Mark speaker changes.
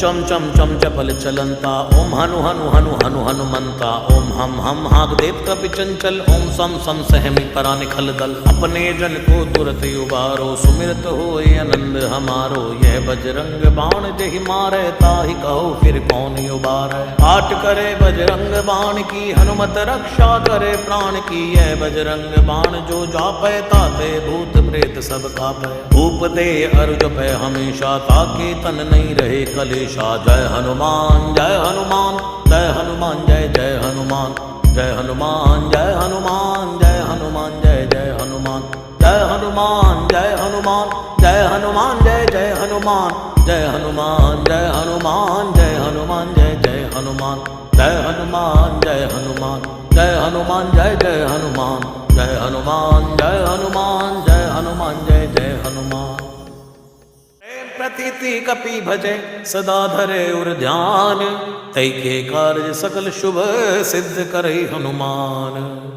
Speaker 1: चम चम चम चपल चलंता ओम हनु हनु हनु हनु हनुमंता ओम हम हाग देव कपि चंचल ओम सम सम सहमि करा निखल दल अपने जन को तुरत उबारो सुमिरत होए आनंद हमारो यह बजरंग बाण जहि मारे ताहि कहो फिर कौन उबारे पाठ करे बजरंग बाण की हनुमत रक्षा करे प्राण की यह बजरंग बाण जो जापै ताते भूत प्रेत सब कापै भूप दे अरु जपै हमेशा ताके तन नहीं रहे कलेशा जय हनुमान जय हनुमान जय हनुमान जय जय हनुमान जय हनुमान जय हनुमान जय हनुमान जय जय हनुमान जय हनुमान जय हनुमान जय हनुमान जय जय हनुमान जय हनुमान जय हनुमान जय हनुमान जय जय हनुमान जय हनुमान जय हनुमान जय हनुमान जय जय हनुमान जय हनुमान जय हनुमान जय हनुमान जय जय हनुमान प्रतीति कपि भजे सदा धरे उर ध्यान तै के कार्य सकल शुभ सिद्ध करे हनुमान।